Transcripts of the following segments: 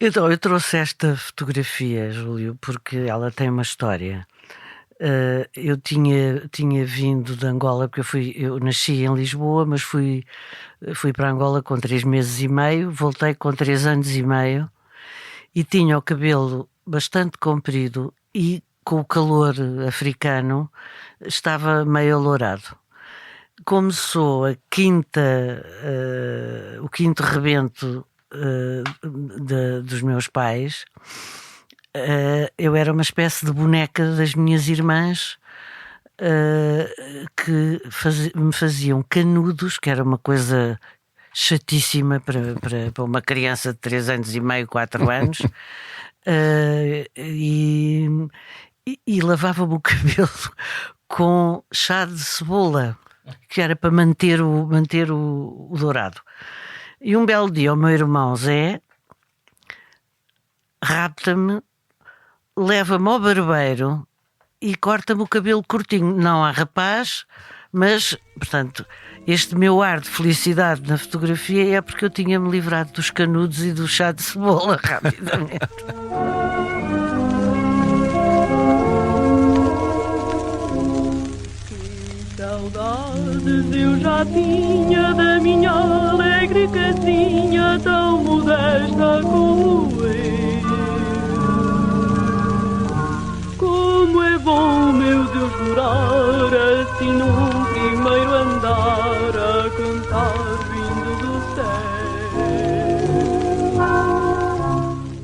Então, eu trouxe esta fotografia, Júlio, porque ela tem uma história. Eu tinha vindo de Angola, porque eu nasci em Lisboa, mas fui para Angola com 3 meses e meio, voltei com 3 anos e meio e tinha o cabelo bastante comprido e com o calor africano estava meio alourado. Como sou o quinto rebento dos meus pais, eu era uma espécie de boneca das minhas irmãs que me faziam canudos, que era uma coisa chatíssima para uma criança de 3 anos e meio, 4 anos, e lavava-me o cabelo com chá de cebola, que era para manter o dourado. E um belo dia o meu irmão Zé rapta-me, leva-me ao barbeiro e corta-me o cabelo curtinho. Não há rapaz, mas, portanto, este meu ar de felicidade na fotografia é porque eu tinha-me livrado dos canudos e do chá de cebola rapidamente. Saudades eu já tinha da minha alegre casinha tão modesta como eu. Como é bom, meu Deus, morar assim num primeiro andar a cantar vindo do céu.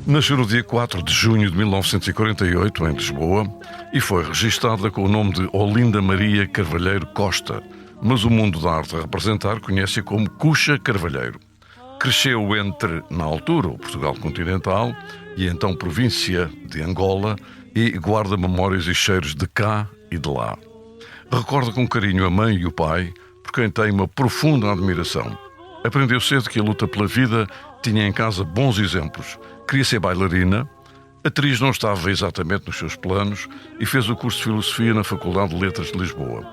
Nasceu no dia 4 de junho de 1948, em Lisboa, e foi registada com o nome de Olinda Maria Carvalheiro Costa, mas o mundo da arte a representar conhece-a como Cuxa Carvalheiro. Cresceu entre, na altura, o Portugal continental e então província de Angola, e guarda memórias e cheiros de cá e de lá. Recorda com carinho a mãe e o pai, por quem tem uma profunda admiração. Aprendeu cedo que a luta pela vida tinha em casa bons exemplos. Queria ser bailarina. Atriz não estava exatamente nos seus planos e fez o curso de Filosofia na Faculdade de Letras de Lisboa.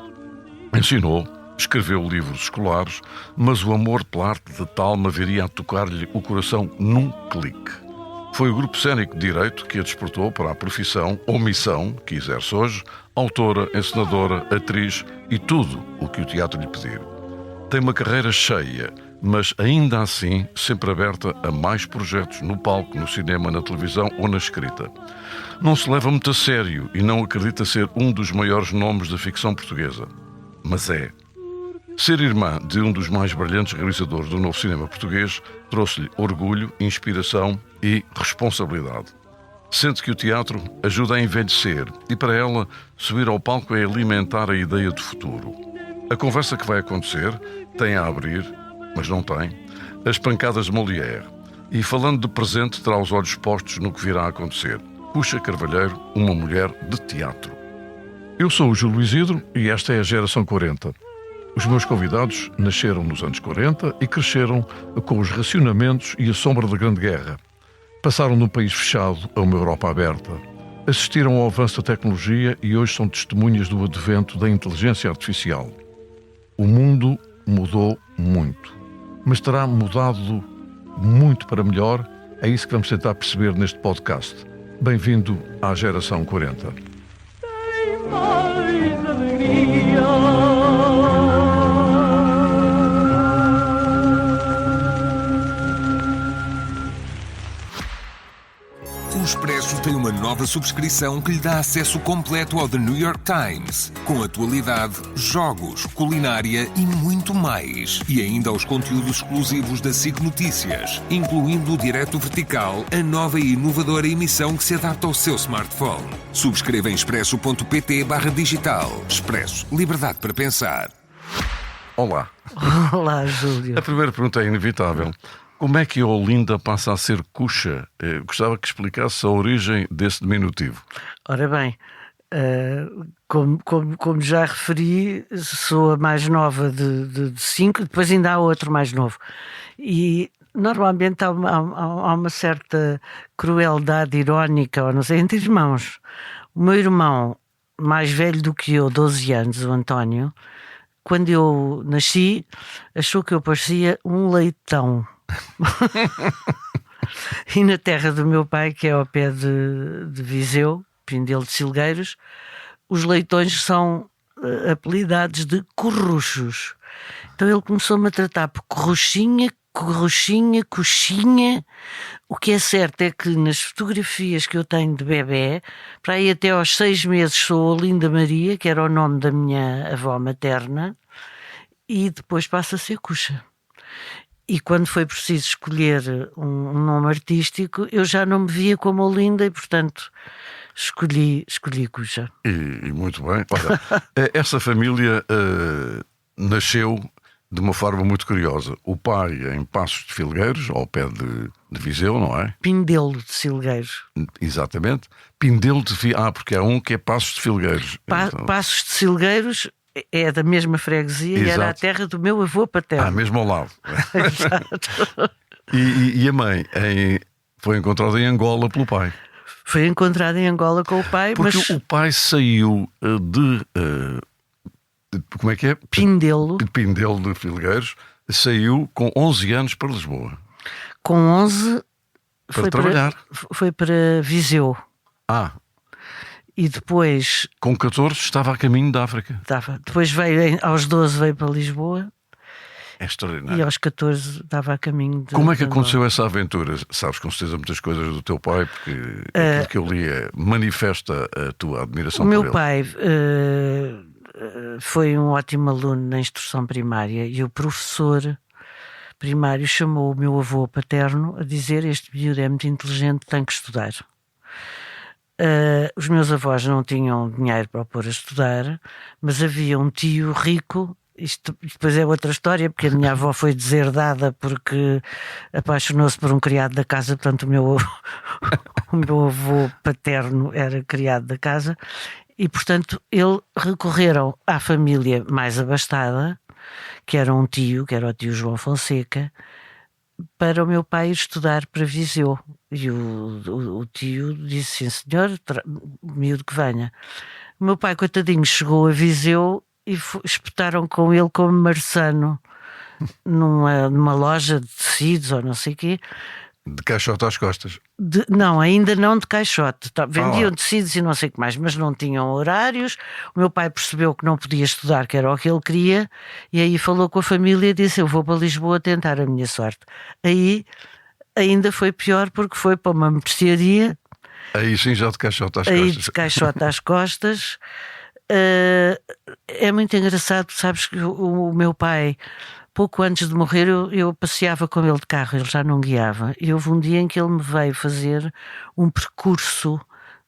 Ensinou, escreveu livros escolares, mas o amor pela arte de Talma viria a tocar-lhe o coração num clique. Foi o grupo cénico de Direito que a despertou para a profissão ou missão que exerce hoje, autora, encenadora, atriz e tudo o que o teatro lhe pedir. Tem uma carreira cheia, mas ainda assim sempre aberta a mais projetos no palco, no cinema, na televisão ou na escrita. Não se leva muito a sério e não acredita ser um dos maiores nomes da ficção portuguesa. Mas é. Ser irmã de um dos mais brilhantes realizadores do novo cinema português trouxe-lhe orgulho, inspiração e responsabilidade. Sente que o teatro ajuda a envelhecer e, para ela, subir ao palco é alimentar a ideia de futuro. A conversa que vai acontecer tem a abrir, mas não tem, as pancadas de Molière. E, falando de presente, terá os olhos postos no que virá a acontecer. Cuxa Carvalheiro, uma mulher de teatro. Eu sou o Júlio Isidro e esta é a Geração 40. Os meus convidados nasceram nos anos 40 e cresceram com os racionamentos e a sombra da Grande Guerra. Passaram num país fechado a uma Europa aberta. Assistiram ao avanço da tecnologia e hoje são testemunhas do advento da inteligência artificial. O mundo mudou muito, mas terá mudado muito para melhor. É isso que vamos tentar perceber neste podcast. Bem-vindo à Geração 40. Tem mais alegria. O Expresso tem uma nova subscrição que lhe dá acesso completo ao The New York Times, com atualidade, jogos, culinária e muito mais. E ainda aos conteúdos exclusivos da SIC Notícias, incluindo o Direto Vertical, a nova e inovadora emissão que se adapta ao seu smartphone. Subscreva em expresso.pt/digital. Expresso. Liberdade para pensar. Olá. Olá, Júlio. A primeira pergunta é inevitável. Como é que a Olinda passa a ser Cuxa? Gostava que explicasse a origem desse diminutivo. Ora bem, como já referi, sou a mais nova de 5, depois ainda há outro mais novo. E normalmente há uma certa crueldade irónica, ou não sei, entre irmãos. O meu irmão, mais velho do que eu, 12 anos, o António, quando eu nasci, achou que eu parecia um leitão. E na terra do meu pai, que é ao pé de Viseu, Pindelo de Silgueiros, os leitões são apelidados de corruchos. Então ele começou-me a tratar por corruchinha, coxinha. O que é certo é que nas fotografias que eu tenho de bebé, para aí até aos 6 meses sou Olinda Maria, que era o nome da minha avó materna, e depois passa a ser Cuxa. E quando foi preciso escolher um nome artístico, eu já não me via como Olinda e, portanto, escolhi Cuxa. E muito bem. Olha, essa família nasceu de uma forma muito curiosa. O pai em Passos de Filgueiros, ao pé de Viseu, não é? Pindelo de Silgueiros. Exatamente. Pindelo de Filgueiros. Porque há um que é Passos de Filgueiros. Então... Passos de Silgueiros é da mesma freguesia. Exato. E era a terra do meu avô paterno. Mesmo ao lado. Exato. E a mãe foi encontrada em Angola pelo pai. Foi encontrada em Angola com o pai. Porque o pai saiu de como é que é? Pindelo de Filgueiros. Saiu com 11 anos para Lisboa. Com 11 para trabalhar. Foi para Viseu. E depois, com 14, estava a caminho da África. Depois aos 12 veio para Lisboa. É extraordinário. E aos 14 estava a caminho de... Como é que aconteceu essa aventura? Sabes com certeza muitas coisas do teu pai, porque aquilo que eu li manifesta a tua admiração por ele. O meu pai foi um ótimo aluno na instrução primária e o professor primário chamou o meu avô paterno a dizer: este miúdo é muito inteligente, tem que estudar. Os meus avós não tinham dinheiro para o pôr a estudar, mas havia um tio rico. Isto depois é outra história, porque a minha avó foi deserdada porque apaixonou-se por um criado da casa. Portanto, o meu avô paterno era criado da casa. E, portanto, recorreram à família mais abastada, que era um tio, que era o tio João Fonseca, para o meu pai ir estudar para Viseu. E o tio disse: sim senhor, miúdo que venha. O meu pai, coitadinho, chegou a Viseu e espetaram com ele como marçano numa loja de tecidos ou não sei o quê. De caixote às costas? Não, ainda não de caixote. Vendiam tecidos e não sei o que mais, mas não tinham horários. O meu pai percebeu que não podia estudar, que era o que ele queria, e aí falou com a família e disse: eu vou para Lisboa tentar a minha sorte. Aí ainda foi pior, porque foi para uma mercearia. Aí sim, já de caixote às costas. Aí de caixote às costas. É muito engraçado, sabes que o meu pai, pouco antes de morrer, eu passeava com ele de carro, ele já não guiava. E houve um dia em que ele me veio fazer um percurso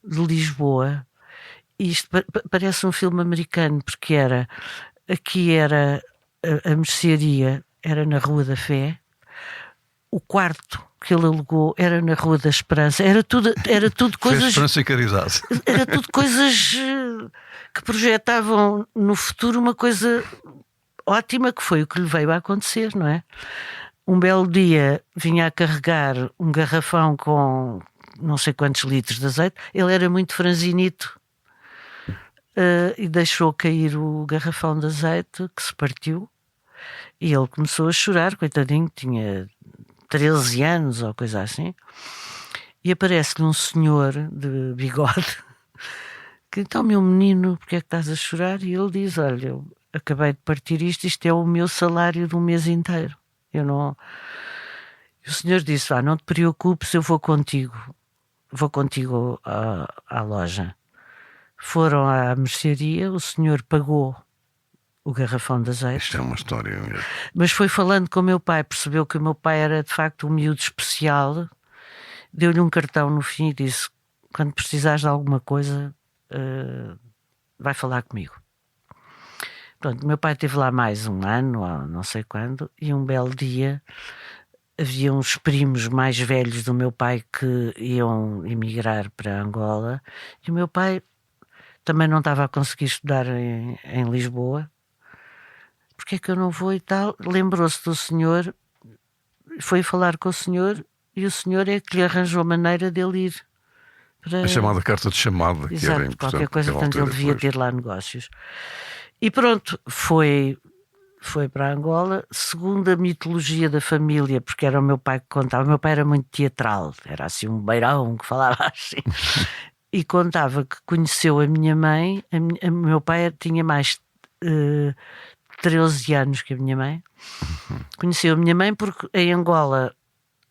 de Lisboa. E isto parece um filme americano, porque aqui era a mercearia, era na Rua da Fé. O quarto que ele alugou era na Rua da Esperança. Era tudo coisas... Fez Esperança e caridade. Era tudo coisas que projetavam no futuro uma coisa ótima, que foi o que lhe veio a acontecer, não é? Um belo dia vinha a carregar um garrafão com não sei quantos litros de azeite. Ele era muito franzinito e deixou cair o garrafão de azeite, que se partiu, e ele começou a chorar, coitadinho, tinha 13 anos ou coisa assim, e aparece-lhe um senhor de bigode que: então, meu menino, porque é que estás a chorar? E ele diz: olha, eu acabei de partir isto é o meu salário de um mês inteiro. Eu não... E o senhor disse: não te preocupes, eu vou contigo à loja. Foram à mercearia, o senhor pagou o garrafão de azeite. Isto é uma história mesmo. Mas foi falando com o meu pai, percebeu que o meu pai era de facto um miúdo especial, deu-lhe um cartão no fim e disse: quando precisares de alguma coisa, vai falar comigo. Pronto, meu pai esteve lá mais um ano, ou não sei quando, e um belo dia havia uns primos mais velhos do meu pai que iam emigrar para Angola, e o meu pai também não estava a conseguir estudar em Lisboa. Porque é que eu não vou e tal? Lembrou-se do senhor, foi falar com o senhor, e o senhor é que lhe arranjou maneira dele ir para... A chamada carta de chamada. Exato, que era importante, qualquer coisa, portanto ele devia ter lá negócios. E pronto, foi foi para Angola, segundo a mitologia da família, porque era o meu pai que contava. O meu pai era muito teatral, era assim um beirão que falava assim, e contava que conheceu a minha mãe. O meu pai tinha mais 13 anos que a minha mãe. Conheceu a minha mãe porque em Angola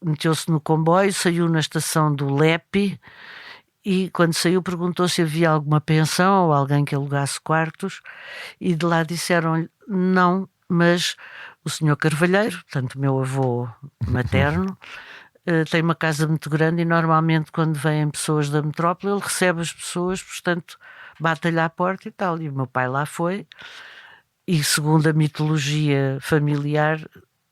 meteu-se no comboio, saiu na estação do Lepe e quando saiu perguntou se havia alguma pensão ou alguém que alugasse quartos, e de lá disseram-lhe não, mas o senhor Carvalheiro, portanto meu avô materno, tem uma casa muito grande e normalmente quando vêm pessoas da metrópole ele recebe as pessoas, portanto bate-lhe à porta e tal. E o meu pai lá foi e, segundo a mitologia familiar,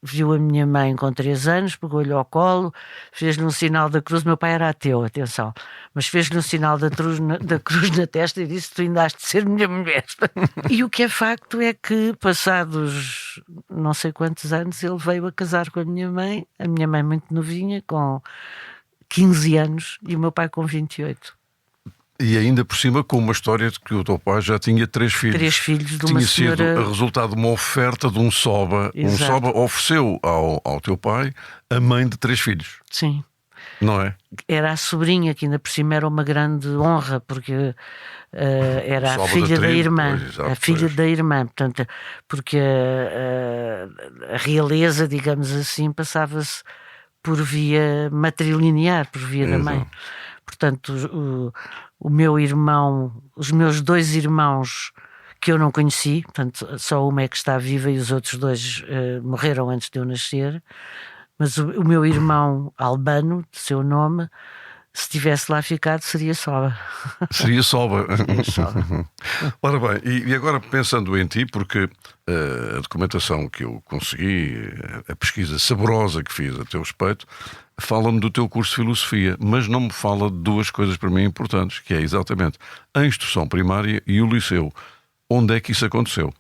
viu a minha mãe com 3 anos, pegou-lhe ao colo, fez-lhe um sinal da cruz. Meu pai era ateu, atenção, mas fez-lhe um sinal da cruz na testa e disse: tu ainda has de ser minha mulher. E o que é facto é que, passados não sei quantos anos, ele veio a casar com a minha mãe muito novinha, com 15 anos, e o meu pai com 28. E ainda por cima com uma história de que o teu pai já tinha 3 filhos. 3 filhos de uma tinha senhora... sido resultado de uma oferta de um soba. Exato. Um soba ofereceu ao teu pai a mãe de 3 filhos. Sim. Não é? Era a sobrinha, que ainda por cima era uma grande honra, porque era a filha da irmã. Pois, exato, a filha pois. da irmã, portanto, porque a realeza, digamos assim, passava-se por via matrilinear, por via da mãe. Portanto, o meu irmão, os meus 2 irmãos que eu não conheci, portanto, só uma é que está viva e os outros 2 morreram antes de eu nascer. Mas o meu irmão Albano, de seu nome, se tivesse lá ficado, seria Soba. Seria Soba. Soba. Ora bem, e agora pensando em ti, porque a documentação que eu consegui, a pesquisa saborosa que fiz a teu respeito, fala-me do teu curso de filosofia, mas não me fala de 2 coisas para mim importantes, que é exatamente a instrução primária e o liceu. Onde é que isso aconteceu?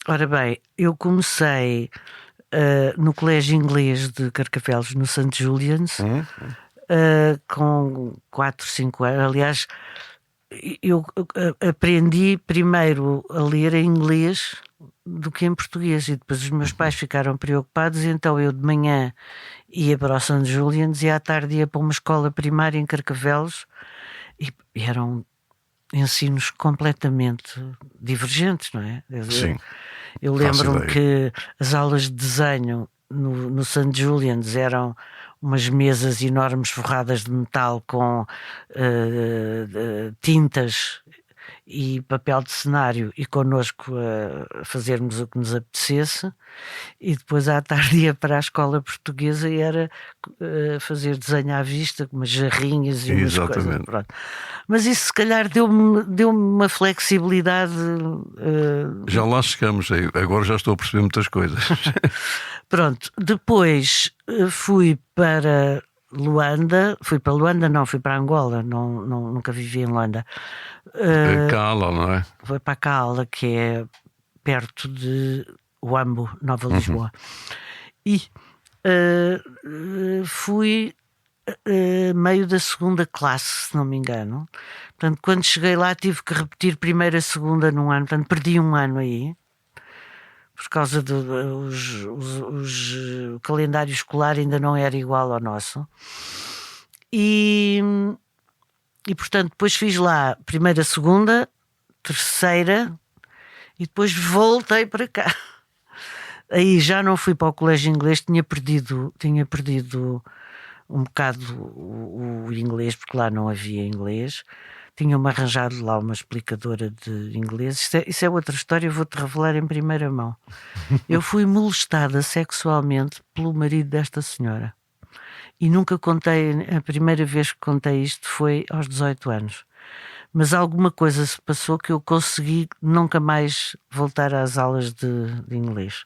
Ora bem, eu comecei no Colégio Inglês de Carcavelos, no St. Julian's, com 4, 5 anos. Aliás, eu aprendi primeiro a ler em inglês do que em português, e depois os meus pais ficaram preocupados, e então eu de manhã ia para o St. Julian's e à tarde ia para uma escola primária em Carcavelos, e eram ensinos completamente divergentes, não é? Sim. Eu lembro-me que as aulas de desenho no St. Julian's eram umas mesas enormes forradas de metal com tintas e papel de cenário, e connosco a fazermos o que nos apetecesse, e depois à tarde ia para a escola portuguesa e era fazer desenho à vista, com umas jarrinhas e umas coisas. Pronto. Mas isso se calhar deu-me uma flexibilidade. Já lá chegamos, agora já estou a perceber muitas coisas. Pronto, depois fui para Luanda, fui para Angola, nunca vivi em Luanda. Cala, não é? Foi para Cala, que é perto de Huambo, Nova Lisboa. E fui meio da 2ª classe, se não me engano. Portanto, quando cheguei lá tive que repetir primeira, segunda num ano, portanto perdi um ano aí, por causa o calendário escolar ainda não era igual ao nosso. E portanto depois fiz lá primeira, segunda, terceira, e depois voltei para cá. Aí já não fui para o colégio inglês, tinha perdido um bocado o inglês, porque lá não havia inglês. Tinham-me arranjado lá uma explicadora de inglês. Isso é outra história, eu vou-te revelar em primeira mão. Eu fui molestada sexualmente pelo marido desta senhora. E nunca contei, a primeira vez que contei isto foi aos 18 anos. Mas alguma coisa se passou que eu consegui nunca mais voltar às aulas de inglês.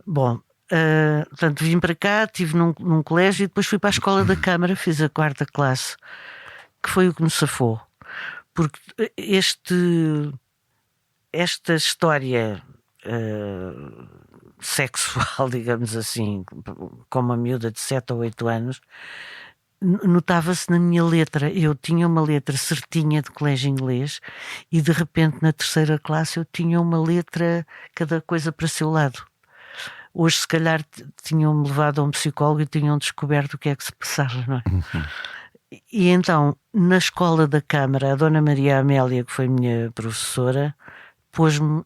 Bom, portanto vim para cá, estive num colégio e depois fui para a escola da Câmara, fiz a 4ª classe, que foi o que me safou. Porque esta história sexual, digamos assim, com uma miúda de 7 ou 8 anos, notava-se na minha letra. Eu tinha uma letra certinha de colégio inglês e de repente na terceira classe eu tinha uma letra, cada coisa para seu lado. Hoje se calhar tinham-me levado a um psicólogo e tinham descoberto o que é que se passava, não é? E então, na escola da Câmara, a Dona Maria Amélia, que foi minha professora, pôs-me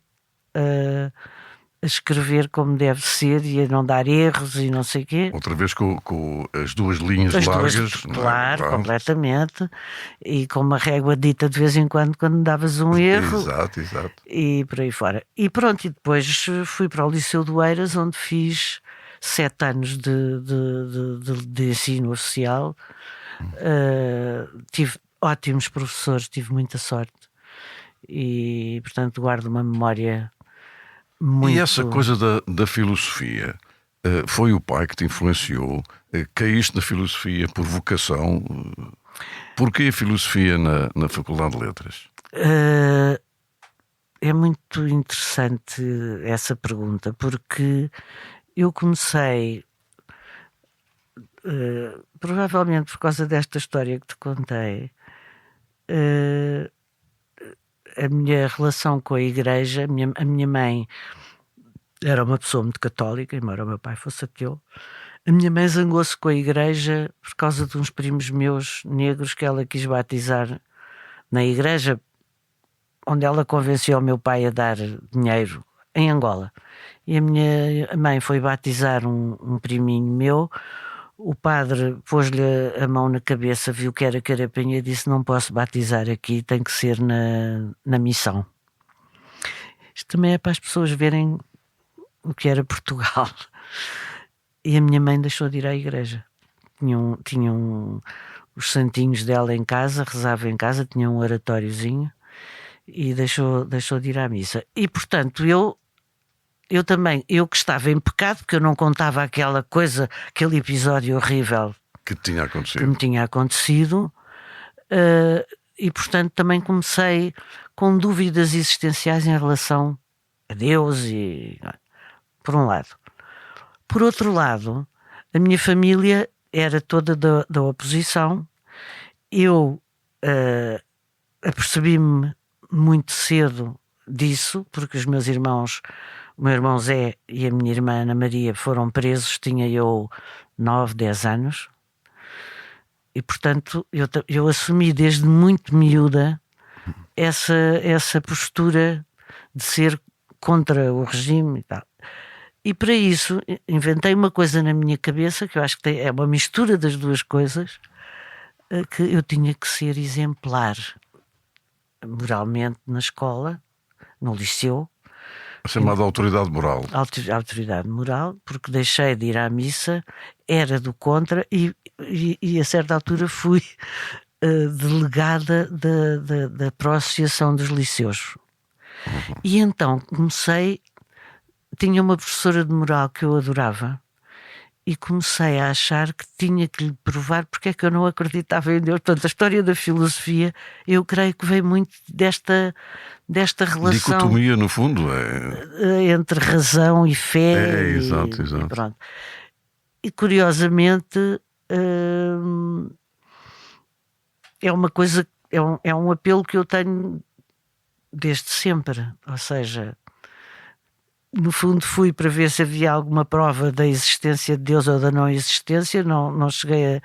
a escrever como deve ser e a não dar erros e não sei o quê. Outra vez com as duas linhas As largas. duas, não é? claro, completamente. E com uma régua dita de vez em quando davas um erro. Exato. E por aí fora. E pronto, e depois fui para o Liceu do Eiras, onde fiz 7 anos de ensino oficial. Tive ótimos professores, tive muita sorte. E, portanto, guardo uma memória muito... E essa coisa da filosofia, foi o pai que te influenciou? Caíste na filosofia por vocação? Porquê a filosofia na Faculdade de Letras? É muito interessante essa pergunta, porque eu comecei, provavelmente por causa desta história que te contei, a minha relação com a igreja. A minha mãe era uma pessoa muito católica, embora o meu pai fosse ateu. A minha mãe zangou-se com a igreja por causa de uns primos meus negros que ela quis batizar na igreja onde ela convenceu o meu pai a dar dinheiro, em Angola. E a minha mãe foi batizar um priminho meu. O padre pôs-lhe a mão na cabeça, viu que era carapanha e disse: não posso batizar aqui, tem que ser na missão. Isto também é para as pessoas verem o que era Portugal. E a minha mãe deixou de ir à igreja. Tinham os santinhos dela em casa, rezava em casa, tinha um oratóriozinho e deixou de ir à missa. E portanto eu também, eu que estava em pecado, porque eu não contava aquela coisa, aquele episódio horrível Que tinha que acontecido. me tinha acontecido, e portanto também comecei com dúvidas existenciais em relação a Deus, e por um lado. Por outro lado, a minha família era toda da oposição. Eu apercebi-me muito cedo disso, porque os meus irmãos, o meu irmão Zé e a minha irmã Ana Maria, foram presos, tinha eu 9, 10 anos. E portanto eu assumi desde muito miúda essa postura de ser contra o regime e tal. E para isso inventei uma coisa na minha cabeça, que eu acho que é uma mistura das duas coisas, que eu tinha que ser exemplar moralmente na escola, no liceu. Chamada autoridade moral. Autoridade moral, porque deixei de ir à missa, era do contra, e a certa altura fui delegada da Associação dos Liceus. E então tinha uma professora de moral que eu adorava, e comecei a achar que tinha que lhe provar porque é que eu não acreditava em Deus. Portanto, a história da filosofia, eu creio que veio muito desta relação... Dicotomia, no fundo, entre razão e fé. Exato. E pronto. E curiosamente é uma coisa, é um apelo que eu tenho desde sempre. Ou seja, no fundo fui para ver se havia alguma prova da existência de Deus ou da não existência. Não cheguei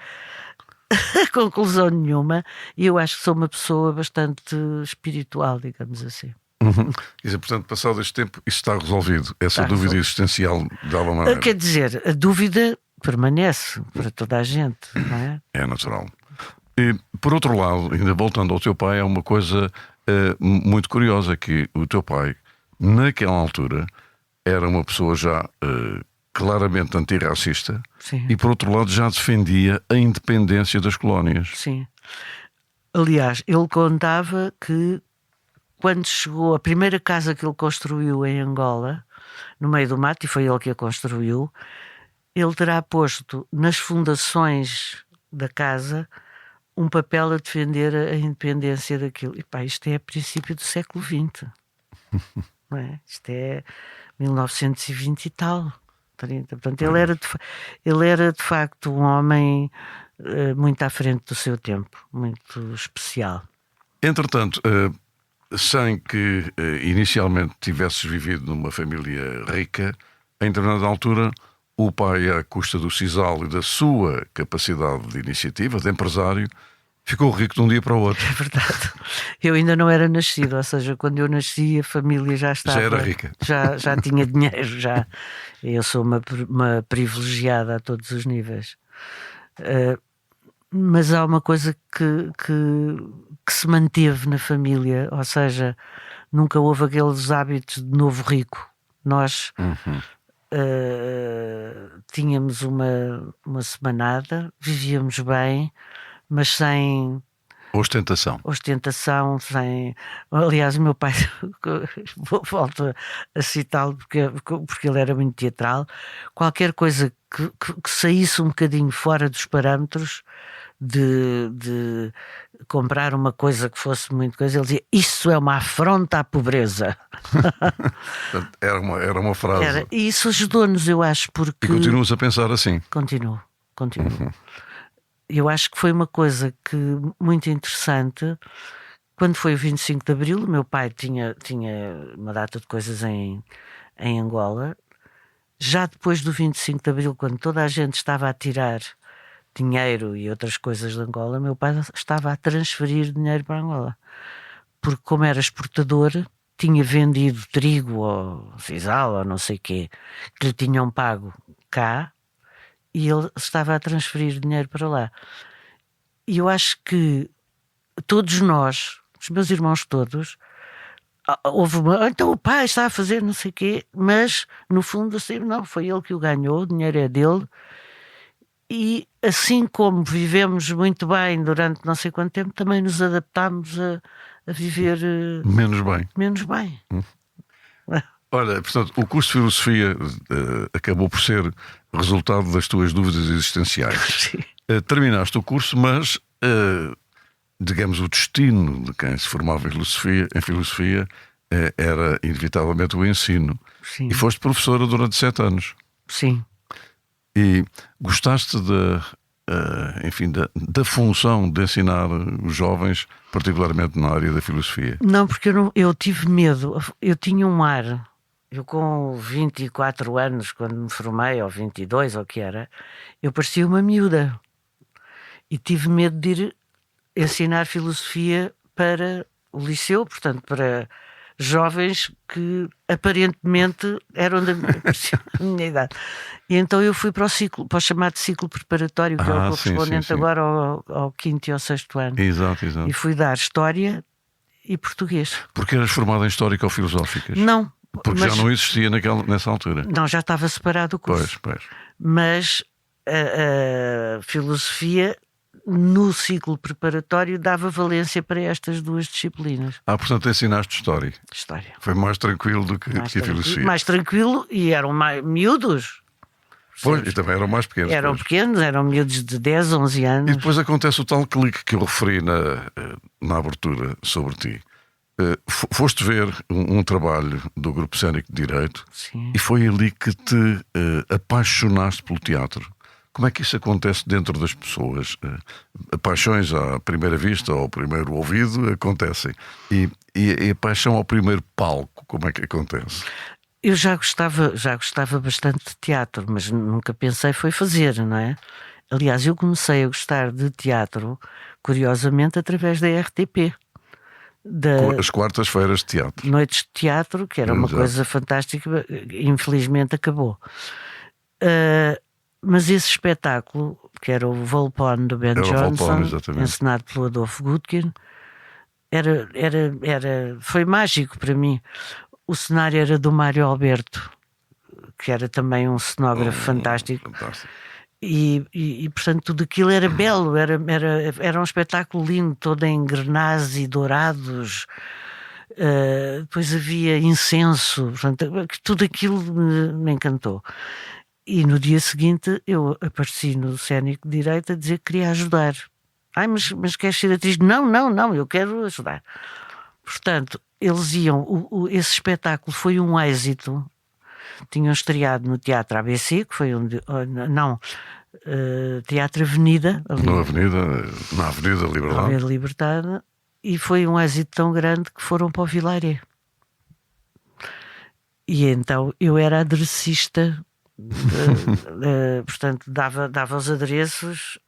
a conclusão nenhuma, e eu acho que sou uma pessoa bastante espiritual, digamos assim. Quer dizer, portanto, passado este tempo, isso está resolvido. Essa dúvida existencial de alguma maneira. Quer dizer, a dúvida permanece para toda a gente, não é? É natural. E, por outro lado, ainda voltando ao teu pai, há uma coisa muito curiosa, que o teu pai, naquela altura, era uma pessoa já claramente antirracista. Sim. E, por outro lado, já defendia a independência das colónias. Sim. Aliás, ele contava que quando chegou a primeira casa que ele construiu em Angola, no meio do mato, e foi ele que a construiu, ele terá posto nas fundações da casa um papel a defender a independência daquilo. E pá, isto é a princípio do século XX. Não é? Isto é 1920 e tal, 30. Portanto, ele era de facto um homem muito à frente do seu tempo, muito especial. Entretanto, sem que inicialmente tivesses vivido numa família rica, em determinada altura, o pai, à custa do sisal e da sua capacidade de iniciativa, de empresário, ficou rico de um dia para o outro. É verdade. Eu ainda não era nascido, ou seja, quando eu nasci a família já estava... Já era rica. Já tinha dinheiro, já. Eu sou uma privilegiada a todos os níveis. Mas há uma coisa que se manteve na família, ou seja, nunca houve aqueles hábitos de novo rico. Nós tínhamos uma semanada, vivíamos bem, mas sem ostentação, sem... Aliás, o meu pai, volto a citá-lo porque ele era muito teatral, qualquer coisa que saísse um bocadinho fora dos parâmetros de comprar uma coisa que fosse muito coisa, ele dizia: isso é uma afronta à pobreza. Era uma frase. E isso ajudou-nos, eu acho, porque... E continuas a pensar assim. Continuo. Eu acho que foi uma coisa muito interessante. Quando foi o 25 de Abril, o meu pai tinha uma data de coisas em Angola. Já depois do 25 de Abril, quando toda a gente estava a tirar dinheiro e outras coisas de Angola, meu pai estava a transferir dinheiro para Angola. Porque como era exportador, tinha vendido trigo ou sisal ou não sei o quê, que lhe tinham pago cá, e ele estava a transferir dinheiro para lá. E eu acho que todos nós, os meus irmãos todos, então o pai está a fazer não sei o quê, mas no fundo assim, não, foi ele que o ganhou, o dinheiro é dele. E assim como vivemos muito bem durante não sei quanto tempo, também nos adaptámos a viver menos bem. Olha, portanto, o curso de Filosofia acabou por ser resultado das tuas dúvidas existenciais. Sim. Terminaste o curso, mas digamos, o destino de quem se formava em filosofia era inevitavelmente o ensino. Sim. E foste professora durante 7 anos. Sim. E gostaste da função de ensinar os jovens, particularmente na área da filosofia? Não, porque eu tive medo. Eu tinha um ar. Eu com 24 anos, quando me formei, ou 22, ou o que era, eu parecia uma miúda. E tive medo de ir ensinar filosofia para o liceu, portanto, para jovens que aparentemente eram da minha idade. E então eu fui para o chamado ciclo preparatório, que é o correspondente sim. agora ao 5º e ao 6º ano. Exato. E fui dar História e Português. Porque eras formada em Histórico-Filosóficas? Não. Porque já não existia nessa altura. Não, já estava separado o curso. Pois. Mas a filosofia no ciclo preparatório dava valência para estas duas disciplinas. Portanto ensinaste História. Foi mais tranquilo do que a filosofia. Mais tranquilo, e eram mais miúdos. Pois, e também eram mais pequenos. Eram miúdos de 10, 11 anos. E depois acontece o tal clique que eu referi na abertura sobre ti. Foste ver um trabalho do Grupo Cénico de Direito. Sim. E foi ali que te apaixonaste pelo teatro. Como é que isso acontece dentro das pessoas? Paixões à primeira vista ou ao primeiro ouvido acontecem. E a paixão ao primeiro palco, como é que acontece? Eu já gostava bastante de teatro, mas nunca pensei foi fazer, não é? Aliás, eu comecei a gostar de teatro, curiosamente, através da RTP. As quartas-feiras de teatro. Noites de teatro, que era uma coisa fantástica, infelizmente acabou. Mas esse espetáculo, que era o Volpone do Ben Jonson, encenado pelo Adolfo Gutkin, foi mágico para mim. O cenário era do Mário Alberto, que era também um cenógrafo fantástico. E portanto tudo aquilo era belo, era um espetáculo lindo, todo em grenás e dourados. Depois havia incenso, portanto, tudo aquilo me encantou. E no dia seguinte eu apareci no Cénico de Direito a dizer que queria ajudar. Mas queres ser atriz? Não, eu quero ajudar. Portanto, eles iam, esse espetáculo foi um êxito. Tinham estreado no Teatro ABC, que foi onde... Não, Teatro Avenida, ali Na Avenida na Liberdade. Avenida Liberdade, e foi um êxito tão grande que foram para o Vilaré. E então eu era aderecista, portanto dava os adereços.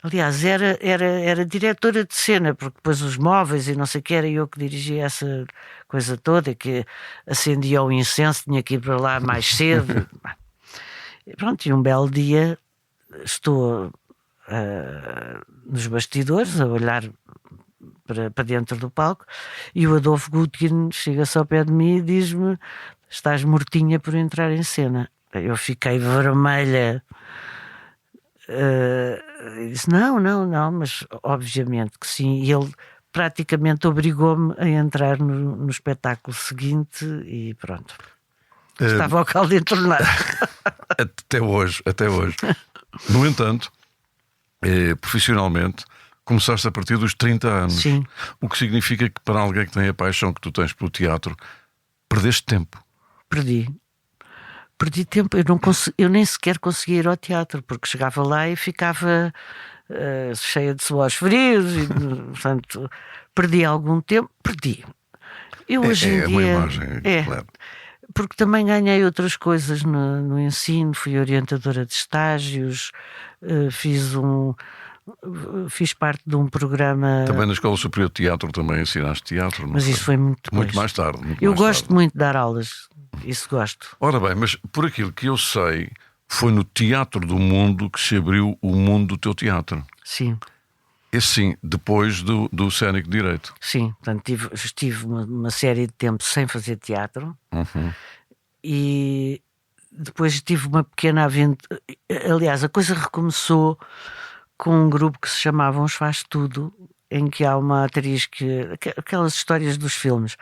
Aliás, era diretora de cena, porque depois os móveis e não sei o que, era eu que dirigia essa coisa toda, que acendia o incenso, tinha que ir para lá mais cedo. E pronto, e um belo dia estou nos bastidores a olhar para dentro do palco, e o Adolfo Gutkin chega-se ao pé de mim e diz-me: estás mortinha por entrar em cena. Eu fiquei vermelha. Disse: não, mas obviamente que sim. E ele praticamente obrigou-me a entrar no espetáculo seguinte e pronto. Estava ao caldo entornado. Até hoje. No entanto, profissionalmente, começaste a partir dos 30 anos. Sim. O que significa que, para alguém que tem a paixão que tu tens pelo teatro, perdeste tempo. Perdi tempo. Eu nem sequer conseguia ir ao teatro, porque chegava lá e ficava cheia de suores frios e, portanto, perdi algum tempo. Eu hoje em É dia, uma imagem, claro. porque também ganhei outras coisas no ensino. Fui orientadora de estágios, fiz parte de um programa. Também na Escola Superior de Teatro também ensinaste teatro. Não Mas sei. isso foi muito depois. Muito mais tarde. Eu gosto muito de dar aulas, isso gosto. Ora bem, mas por aquilo que eu sei, foi no Teatro do Mundo que se abriu o mundo do teu teatro. Sim. Esse sim, depois do Cénico de Direito. Sim, portanto estive uma série de tempo sem fazer teatro. E depois tive uma pequena aventura. Aliás, a coisa recomeçou com um grupo que se chamava Uns Faz Tudo, em que há uma atriz aquelas histórias dos filmes,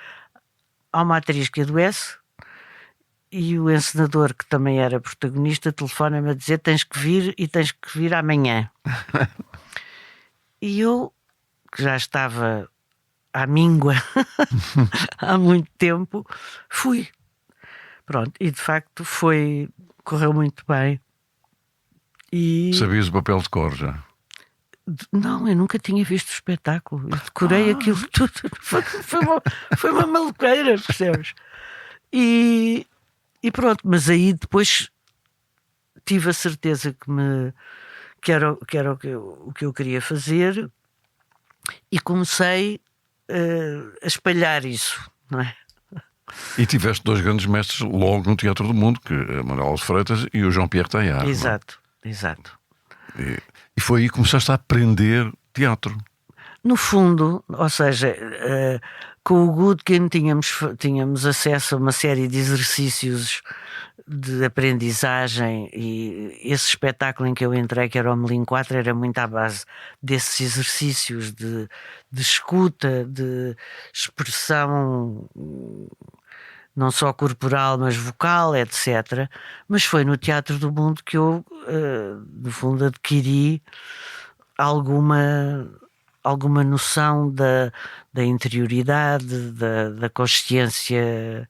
há uma atriz que adoece e o encenador, que também era protagonista, telefona-me a dizer: tens que vir amanhã. E eu, que já estava à míngua há muito tempo, fui. Pronto, e de facto correu muito bem. E Sabias o papel de cor já? não, eu nunca tinha visto o espetáculo. Eu decorei aquilo tudo. Foi uma maluqueira, percebes? E pronto, mas aí depois tive a certeza que era o que eu queria fazer, e comecei a espalhar isso, não é? E tiveste dois grandes mestres logo no Teatro do Mundo, que é Manuel Alves Freitas e o Jean-Pierre Taillard. Exato. E foi aí que começaste a aprender teatro. No fundo, ou seja, com o Gutkin tínhamos acesso a uma série de exercícios de aprendizagem, e esse espetáculo em que eu entrei, que era o Melim 4, era muito à base desses exercícios de escuta, de expressão, não só corporal, mas vocal, etc. Mas foi no Teatro do Mundo que eu, no fundo, adquiri alguma noção da interioridade, da consciência,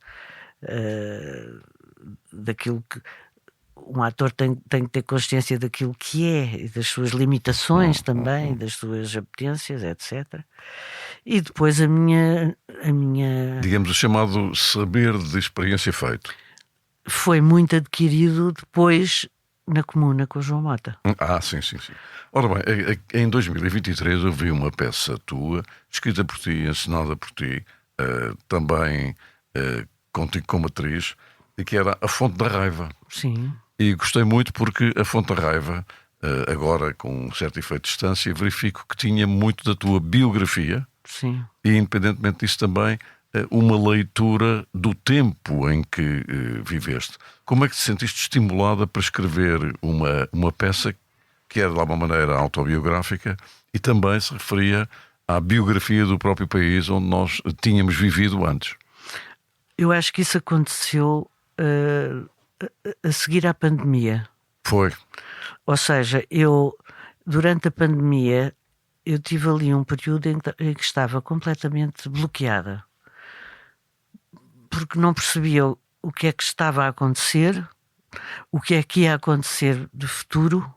daquilo que um ator tem que ter consciência daquilo que é, e das suas limitações também, das suas apetências, etc. E depois a minha Digamos, o chamado saber de experiência feito. foi muito adquirido depois na Comuna com o João Mota. Sim. Ora bem, em 2023 eu vi uma peça tua, escrita por ti, encenada por ti, também contigo como atriz, e que era A Fonte da Raiva. Sim. E gostei muito porque A Fonte da Raiva, agora com um certo efeito de distância, verifico que tinha muito da tua biografia. Sim. E, independentemente disso, também uma leitura do tempo em que viveste. Como é que te sentiste estimulada para escrever uma peça que era de alguma maneira autobiográfica e também se referia à biografia do próprio país onde nós tínhamos vivido antes? Eu acho que isso aconteceu a seguir à pandemia. Foi. Ou seja, durante a pandemia, eu tive ali um período em que estava completamente bloqueada, porque não percebia o que é que estava a acontecer, o que é que ia acontecer de futuro,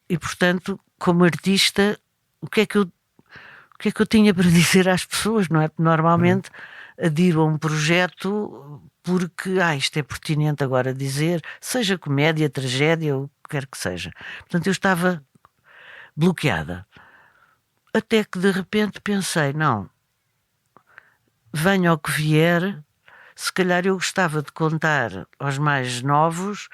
e portanto, como artista, o que é que eu tinha para dizer às pessoas, não é? Normalmente adiro a um projeto porque isto é pertinente agora dizer, seja comédia, tragédia, o que quer que seja. Portanto, eu estava bloqueada. Até que de repente pensei, não, venha ao que vier, se calhar eu gostava de contar aos mais novos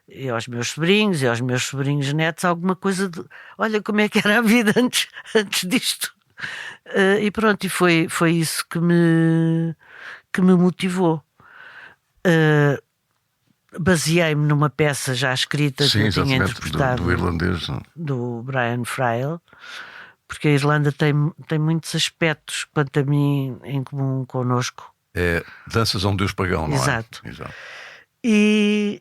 e aos meus sobrinhos e aos meus sobrinhos netos alguma coisa de, olha como é que era a vida antes disto. E pronto, e foi isso que me motivou. Baseei-me numa peça já escrita que eu tinha interpretado do irlandês, do Brian Friel, porque a Irlanda tem muitos aspectos, quanto a mim, em comum connosco. É danças a um deus pagão, não Exato. é? Exato. E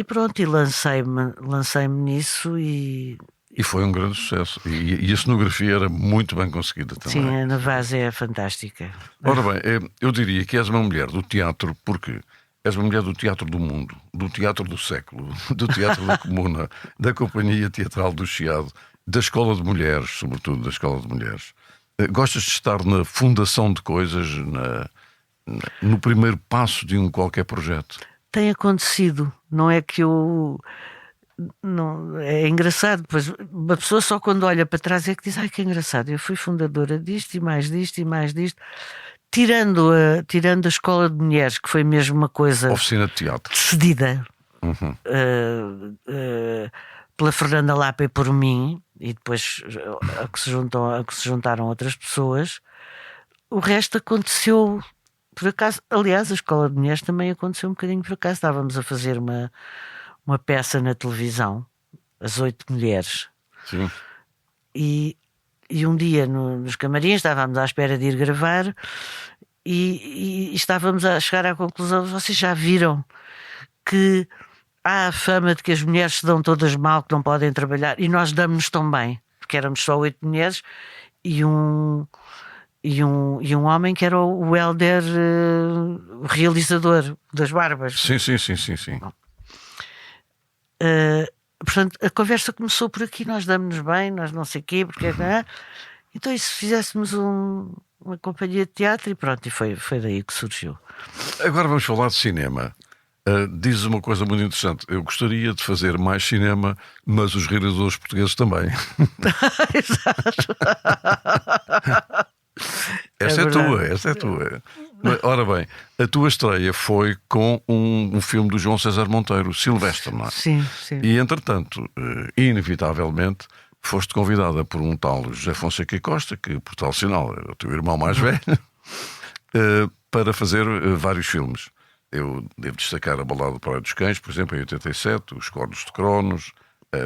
pronto, e lancei-me nisso e foi um grande sucesso. E a cenografia era muito bem conseguida também. Sim, a Navaz é fantástica. Ora bem, eu diria que és uma mulher do teatro porque és uma mulher do teatro do mundo, do teatro do século, do teatro da comuna, da companhia teatral do Chiado, da escola de mulheres, sobretudo da escola de mulheres. Gostas de estar na fundação de coisas, no primeiro passo de um qualquer projeto? Tem acontecido, não é que eu... Não, é engraçado, pois uma pessoa só quando olha para trás é que diz, ai que engraçado, eu fui fundadora disto e mais disto e mais disto, tirando a escola de mulheres, que foi mesmo uma coisa oficina de teatro decidida pela Fernanda Lapa e por mim, e depois a que se juntaram outras pessoas. O resto aconteceu por acaso. Aliás, a escola de mulheres também aconteceu um bocadinho por acaso. Estávamos a fazer uma peça na televisão, As 8 Mulheres. Sim. E um dia nos camarins estávamos à espera de ir gravar e estávamos a chegar à conclusão: vocês já viram que há a fama de que as mulheres se dão todas mal, que não podem trabalhar, e nós damos-nos tão bem, porque éramos só 8 mulheres e um homem que era o Helder, o realizador das Barbas. Sim. Portanto, a conversa começou por aqui: nós damos-nos bem, nós não sei o quê, porque então, e se fizéssemos uma companhia de teatro? E pronto, e foi daí que surgiu. Agora vamos falar de cinema. Dizes uma coisa muito interessante: eu gostaria de fazer mais cinema, mas os realizadores portugueses também. Exato. Esta é tua. Ora bem, a tua estreia foi com um filme do João César Monteiro, Silvestre, não é? Sim. E entretanto, inevitavelmente, foste convidada por um tal José Fonseca Costa, que por tal sinal é o teu irmão mais velho, para fazer vários filmes. Eu devo destacar A Balada do Praia dos Cães, por exemplo, em 87, Os Cornos de Cronos,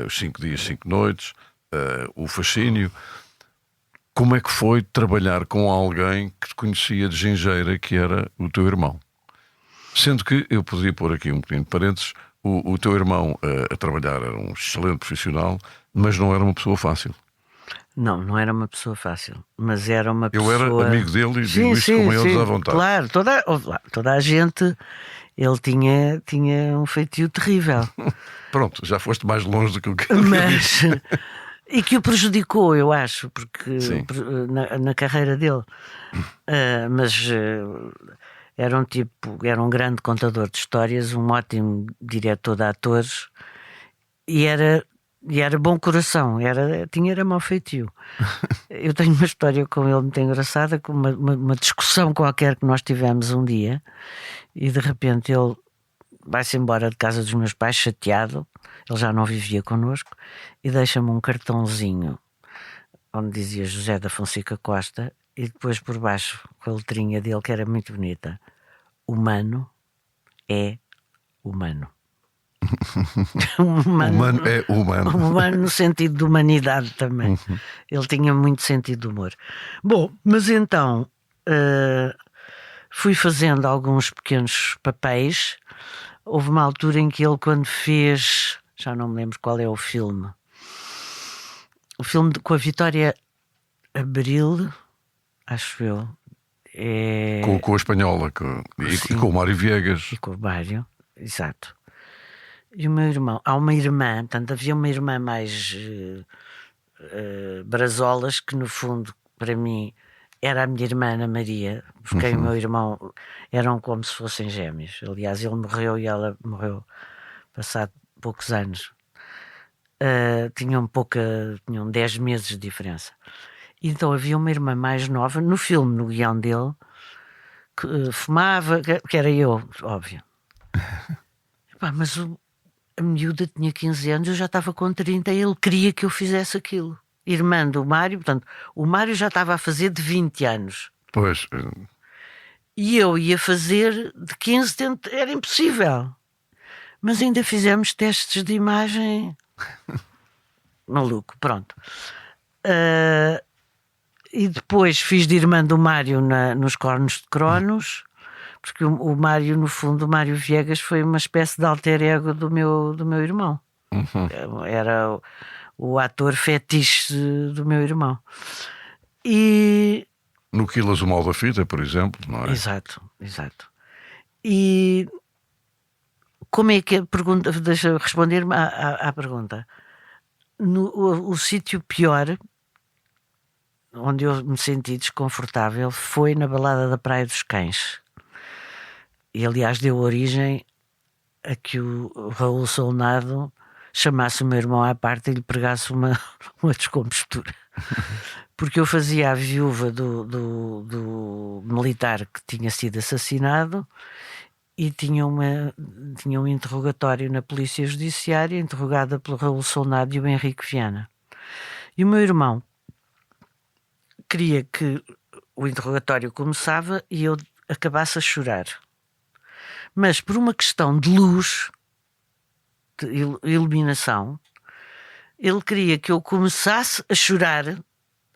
Os 5 Dias, 5 Noites, O Fascínio. Como é que foi trabalhar com alguém que te conhecia de gingeira, que era o teu irmão? Sendo que, eu poderia pôr aqui um pequeno parênteses, o teu irmão a trabalhar era um excelente profissional, mas não era uma pessoa fácil. Não era uma pessoa fácil, mas era uma pessoa... Eu era amigo dele e digo isto com a maior desavontade. Claro, toda a gente, ele tinha um feitio terrível. Pronto, já foste mais longe do que eu mas e que o prejudicou, eu acho, porque na carreira dele. Mas era um grande contador de histórias, um ótimo diretor de atores e era bom coração, era mau feitio. Eu tenho uma história com ele muito engraçada, com uma discussão qualquer que nós tivemos um dia, e de repente ele vai-se embora de casa dos meus pais chateado. Ele já não vivia connosco, e deixa-me um cartãozinho onde dizia José da Fonseca Costa, e depois por baixo com a letrinha dele, que era muito bonita: humano é humano. Humano é humano. Humano no sentido de humanidade também. Ele tinha muito sentido de humor. Bom, mas então fui fazendo alguns pequenos papéis. Houve uma altura em que ele, quando fez, já não me lembro qual é o filme com a Vitória Abril, acho eu, com a espanhola e com o Mário Viegas. E com o Mário, exato. E o meu irmão, há uma irmã, portanto, havia uma irmã mais brasolas, que no fundo, para mim, era a minha irmã Ana Maria, porque o meu irmão eram como se fossem gêmeos. Aliás, ele morreu e ela morreu passado poucos anos. Tinham 10 meses de diferença. Então havia uma irmã mais nova, no filme, no guião dele, que fumava, que era eu, óbvio. Epá, mas a miúda tinha 15 anos, eu já estava com 30 e ele queria que eu fizesse aquilo. Irmã do Mário, portanto, o Mário já estava a fazer de 20 anos. Pois. E eu ia fazer de 15, era impossível. Mas ainda fizemos testes de imagem. Maluco, pronto. E depois fiz de irmã do Mário nos Cornos de Cronos, porque o Mário, no fundo, o Mário Viegas foi uma espécie de alter ego do meu irmão. Era o ator fetiche do meu irmão. E... No Quilas o Mal da Fita, por exemplo, não é? Exato. E como é que a pergunta... Deixa eu responder-me à pergunta. O sítio pior onde eu me senti desconfortável foi na balada da Praia dos Cães. E aliás deu origem a que o Raul Solnado chamasse o meu irmão à parte e lhe pregasse uma descompostura. Porque eu fazia a viúva do militar que tinha sido assassinado e tinha um interrogatório na Polícia Judiciária, interrogada pelo Raul Solnado e o Henrique Viana. E o meu irmão queria que o interrogatório começava e eu acabasse a chorar. Mas por uma questão de luz, de iluminação, ele queria que eu começasse a chorar,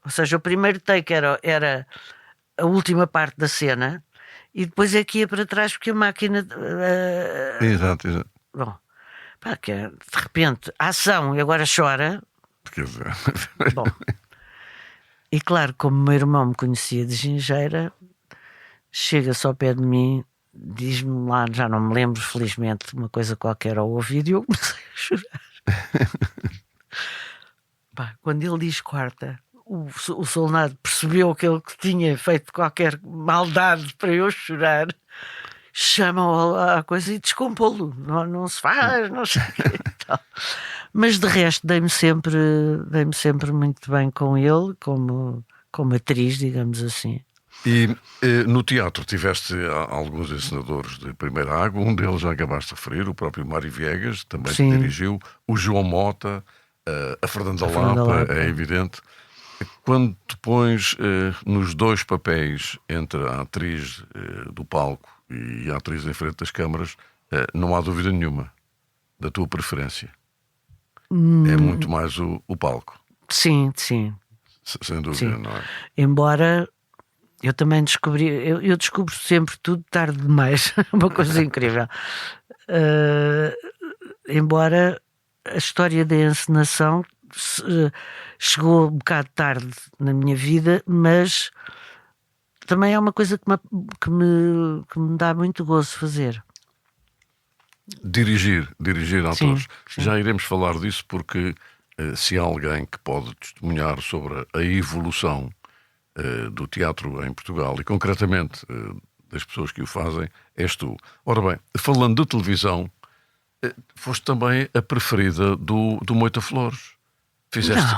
ou seja, o primeiro take era a última parte da cena e depois é que ia para trás porque a máquina... Exato. Bom, pá, que de repente, a ação e agora chora. Quer dizer... Bom, e claro, como o meu irmão me conhecia de gingeira, chega-se ao pé de mim, diz-me lá, já não me lembro, felizmente, uma coisa qualquer ao ouvido e eu comecei a chorar. Pá, quando ele diz quarta, o Solnado percebeu que ele tinha feito qualquer maldade para eu chorar, chama-o à coisa e descompô-lo. Não se faz, não sei o que e tal. Mas de resto dei-me sempre muito bem com ele, como atriz, digamos assim. E no teatro tiveste alguns encenadores de primeira água, um deles já acabaste de referir, o próprio Mário Viegas, também te dirigiu, o João Mota, a Fernanda Lapa, é evidente. Quando te pões nos dois papéis entre a atriz do palco e a atriz em frente das câmaras, não há dúvida nenhuma da tua preferência. É muito mais o palco. Sim. Sem dúvida, sim. Não é? Embora eu também descobri, eu descubro sempre tudo tarde demais, uma coisa incrível. Embora a história da encenação chegou um bocado tarde na minha vida, mas também é uma coisa que me dá muito gozo fazer. Dirigir atores. Sim. Já iremos falar disso porque se há alguém que pode testemunhar sobre a evolução do teatro em Portugal e concretamente das pessoas que o fazem, és tu. Ora bem, falando de televisão, foste também a preferida do Moita Flores.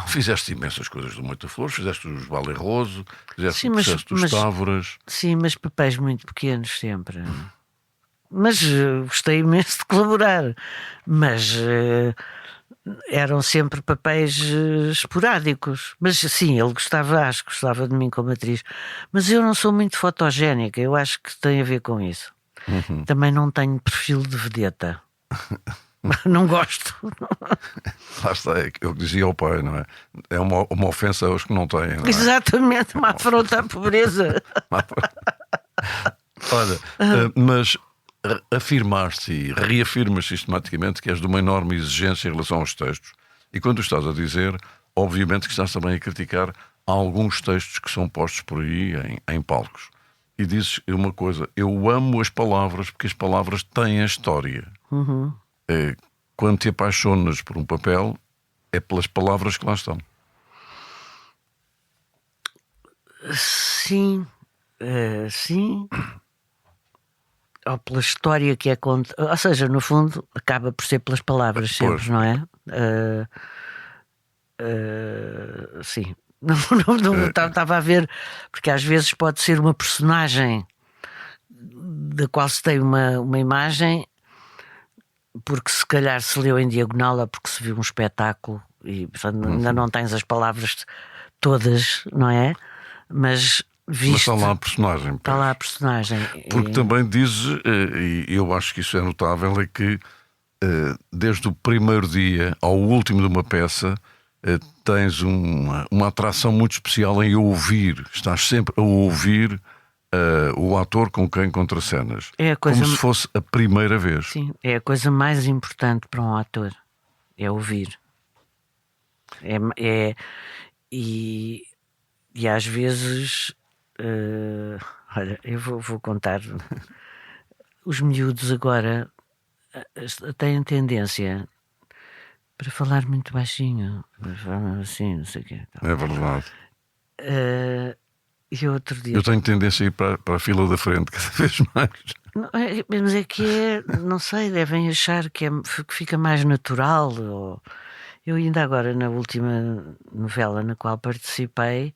Fizeste imensas coisas do Moita Flores, fizeste os Balé Roso, fizeste o processo dos Távoras. Sim, mas papéis muito pequenos sempre. Mas gostei imenso de colaborar. Mas eram sempre papéis esporádicos. Mas sim, ele acho que gostava de mim como atriz. Mas eu não sou muito fotogénica, eu acho que tem a ver com isso. Também não tenho perfil de vedeta. Não gosto. Lá está, é que eu dizia ao pai, não é? É uma ofensa aos que não têm, não é? Exatamente, uma afronta à pobreza. Olha, mas afirmaste e reafirmas sistematicamente que és de uma enorme exigência em relação aos textos. E quando estás a dizer, obviamente que estás também a criticar alguns textos que são postos por aí em palcos. E dizes uma coisa: eu amo as palavras porque as palavras têm a história. quando te apaixonas por um papel, é pelas palavras que lá estão. Sim, sim. Ou pela história que é contada. Ou seja, no fundo, acaba por ser pelas palavras sempre, Pois. não é? Sim. Não estava a ver, porque às vezes pode ser uma personagem da qual se tem uma imagem, porque se calhar se leu em diagonal ou porque se viu um espetáculo e portanto, ainda não tens as palavras todas, não é? Mas Mas está lá a personagem. Está lá a personagem. Porque também dizes, e eu acho que isso é notável, é que desde o primeiro dia ao último de uma peça tens uma atração muito especial em ouvir. Estás sempre a ouvir o ator com quem contracenas. É a coisa... Como se fosse a primeira vez. Sim, é a coisa mais importante para um ator. É ouvir. E às vezes... olha, eu vou contar. Os miúdos agora têm tendência para falar muito baixinho, assim, não sei o quê. É verdade. E outro dia... Eu tenho tendência a ir para a fila da frente cada vez mais. Não, mas é que não sei, devem achar que fica mais natural. Eu ainda agora, na última novela na qual participei,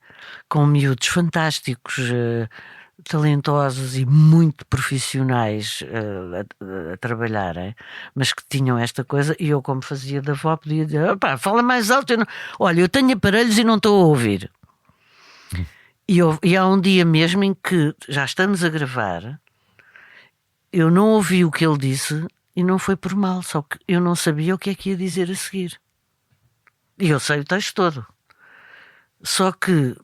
com miúdos fantásticos, talentosos e muito profissionais a trabalharem, mas que tinham esta coisa, e eu, como fazia da avó, podia dizer: fala mais alto. Olha, eu tenho aparelhos e não estou a ouvir. E há um dia mesmo em que já estamos a gravar, eu não ouvi o que ele disse e não foi por mal, só que eu não sabia o que é que ia dizer a seguir. E eu sei o texto todo. Só que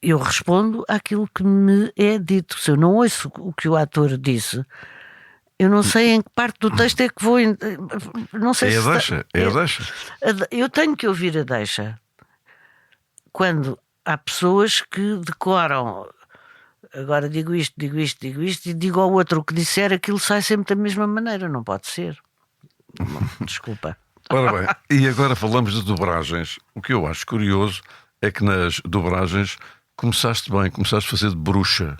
eu respondo àquilo que me é dito. Se eu não ouço o que o ator disse, eu não sei em que parte do texto é que vou. Não sei É a se deixa. É a deixa. Eu tenho que ouvir a deixa. Quando há pessoas que decoram, agora digo isto, e digo ao outro o que disser, aquilo sai sempre da mesma maneira. Não pode ser. Desculpa. Ora bem, e agora falamos de dobragens. O que eu acho curioso é que nas dobragens começaste bem, começaste a fazer de bruxa.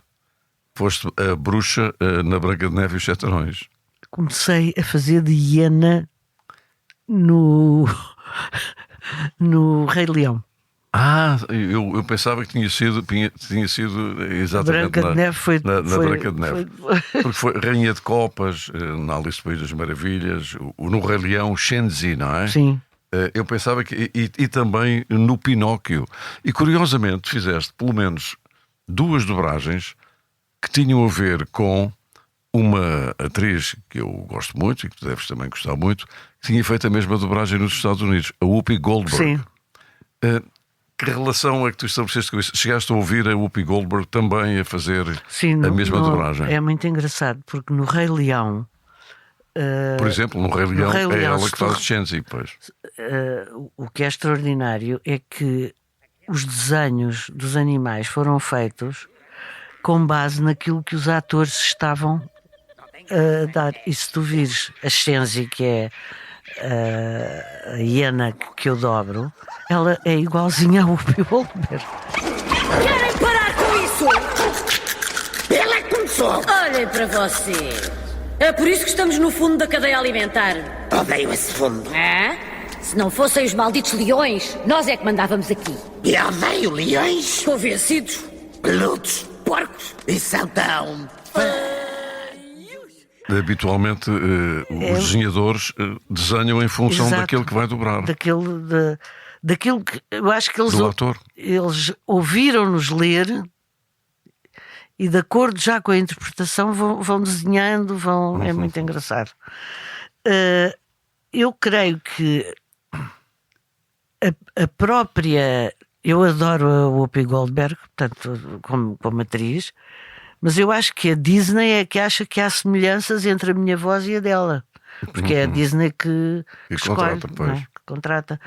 Foste a bruxa na Branca de Neve e os Sete Anões. Comecei a fazer de hiena no Rei Leão. Eu pensava que tinha sido exatamente Branca de Neve foi na Branca de Neve. Porque foi Rainha de Copas, na Alice no País das Maravilhas, no Rei Leão, Shenzi, não é? Sim. Eu pensava que. E também no Pinóquio. E curiosamente fizeste pelo menos 2 dobragens que tinham a ver com uma atriz que eu gosto muito e que tu deves também gostar muito, que tinha feito a mesma dobragem nos Estados Unidos, a Whoopi Goldberg. Sim. Que relação é que tu estabeleceste com isso? Chegaste a ouvir a Whoopi Goldberg também a fazer Sim, a mesma dobragem? É muito engraçado, porque no Rei Leão... Por exemplo, no Rei Leão Rei é Leão, ela que faz Shenzi, pois. o que é extraordinário é que os desenhos dos animais foram feitos com base naquilo que os atores estavam a dar. E se tu vires a Shenzi, que é a hiena que eu dobro, ela é igualzinha a Whoopi Goldberg. Querem parar com isso? Ele é que começou. Olhem para você. É por isso que estamos no fundo da cadeia alimentar. Odeio esse fundo. É? Se não fossem os malditos leões, nós é que mandávamos aqui. E odeio leões, Convencidos? peludos Porcos? e são tão... Habitualmente os desenhadores desenham em função Exato. daquele que vai dobrar. Daquilo que eu acho que Do ator. eles ouviram-nos ler e, de acordo já com a interpretação, vão desenhando, é muito engraçado. Eu creio que a própria... Eu adoro a Whoopi Goldberg, portanto, como atriz, mas eu acho que a Disney é que acha que há semelhanças entre a minha voz e a dela, porque é a Disney que escolhe, contrata, pois. não é? Que contrata.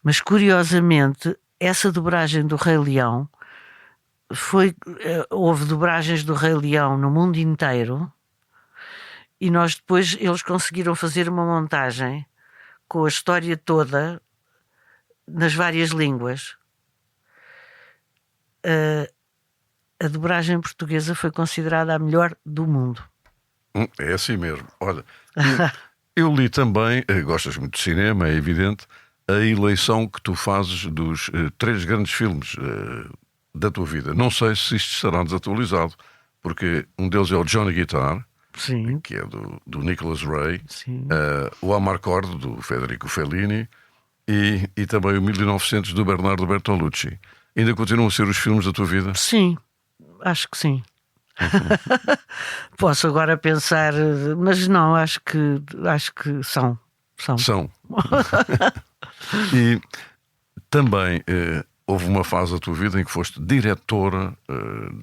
Mas curiosamente, essa dobragem do Rei Leão houve dobragens do Rei Leão no mundo inteiro, E nós depois, eles conseguiram fazer uma montagem com a história toda nas várias línguas. A dobragem portuguesa foi considerada a melhor do mundo. É assim mesmo. Olha, eu li também, gostas muito de cinema, é evidente, a eleição que tu fazes dos 3 grandes filmes da tua vida. Não sei se isto estará desatualizado, porque um deles é o Johnny Guitar, Sim. que é do Nicholas Ray, Sim. o Amarcord, do Federico Fellini, e também o 1900, do Bernardo Bertolucci. Ainda continuam a ser os filmes da tua vida? Sim, acho que sim. Posso agora pensar, mas não, acho que são. São. E também houve uma fase da tua vida em que foste diretora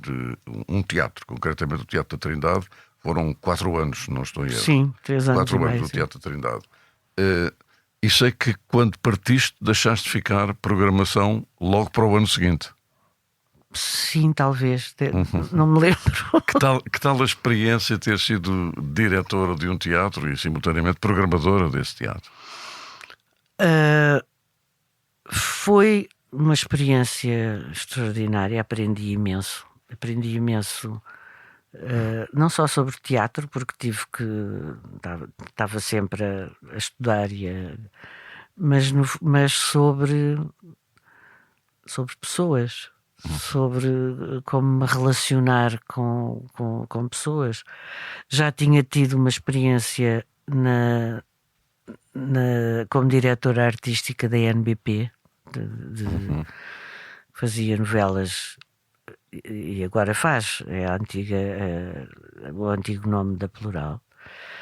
de um teatro, concretamente o Teatro da Trindade. Foram 4 anos, não estou em erro. Sim, 3 anos. 4 anos do Teatro da Trindade. E sei que quando partiste deixaste ficar programação logo para o ano seguinte. Sim, talvez. Não me lembro. Que tal a experiência de ter sido diretora de um teatro e simultaneamente programadora desse teatro? Foi uma experiência extraordinária. Aprendi imenso. Não só sobre teatro, porque tive que estava sempre a estudar mas sobre pessoas, sobre como me relacionar com pessoas. Já tinha tido uma experiência como diretora artística da NBP, fazia novelas. E agora faz, é o antigo nome da Plural.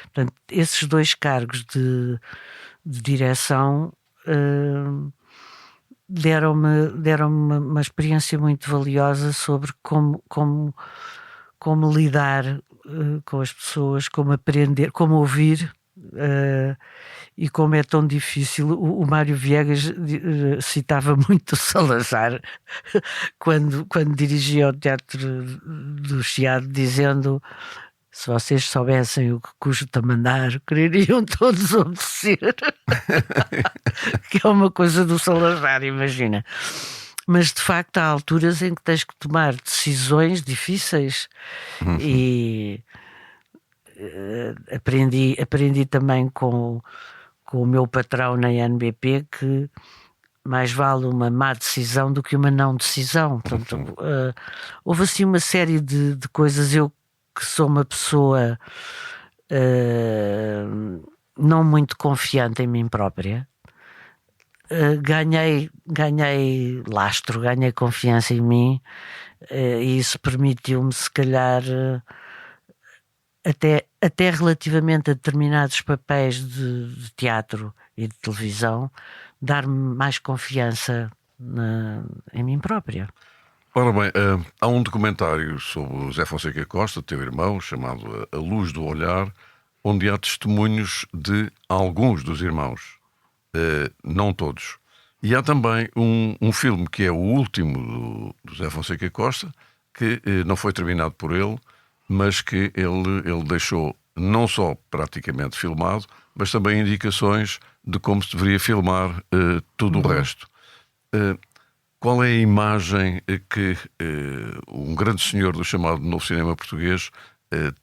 Portanto, esses 2 cargos de direção deram-me uma experiência muito valiosa sobre como lidar com as pessoas, como aprender, como ouvir. E como é tão difícil, o Mário Viegas citava muito o Salazar quando dirigia o Teatro do Chiado, dizendo: se vocês soubessem o que custa mandar, quereriam todos obedecer. Que é uma coisa do Salazar, imagina. Mas de facto há alturas em que tens que tomar decisões difíceis. E aprendi também com o meu patrão na NBP que mais vale uma má decisão do que uma não decisão. Portanto, houve assim uma série de coisas. Eu, que sou uma pessoa não muito confiante em mim própria, ganhei lastro, ganhei confiança em mim, e isso permitiu-me, se calhar, até relativamente a determinados papéis de teatro e de televisão, dar-me mais confiança em mim própria. Ora bem, há um documentário sobre o Zé Fonseca Costa, teu irmão, chamado A Luz do Olhar, onde há testemunhos de alguns dos irmãos, não todos. E há também um filme que é o último do Zé Fonseca Costa, que não foi terminado por ele, mas que ele deixou não só praticamente filmado, mas também indicações de como se deveria filmar tudo o resto. Qual é a imagem que um grande senhor do chamado novo cinema português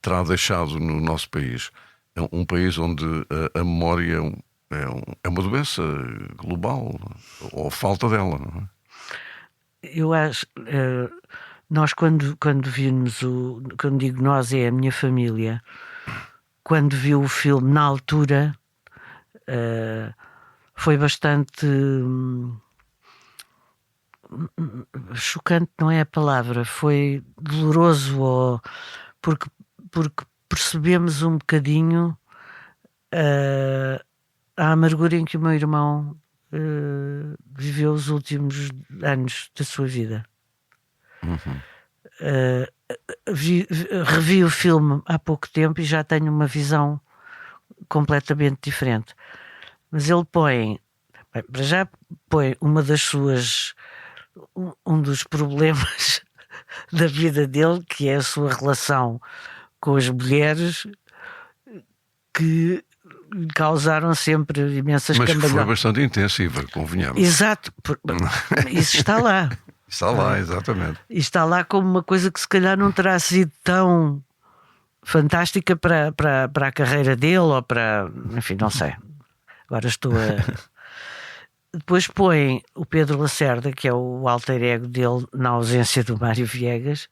terá deixado no nosso país? É um país onde a memória é uma doença global, ou falta dela, não é? Eu acho... Nós, quando vimos quando digo nós, é a minha família, quando viu o filme na altura, foi bastante chocante, não é a palavra, foi doloroso, porque percebemos um bocadinho a amargura em que o meu irmão viveu os últimos anos da sua vida. Revi o filme há pouco tempo e já tenho uma visão completamente diferente. Mas ele põe um dos problemas da vida dele, que é a sua relação com as mulheres, que causaram sempre imensas Mas que foi cambalhotas. bastante intensiva, convenhamos. Exato, isso está lá. Está lá, exatamente. E está lá como uma coisa que se calhar não terá sido tão fantástica para a carreira dele ou para... Enfim, não sei. Agora estou a... Depois põe o Pedro Lacerda, que é o alter ego dele, na ausência do Mário Viegas,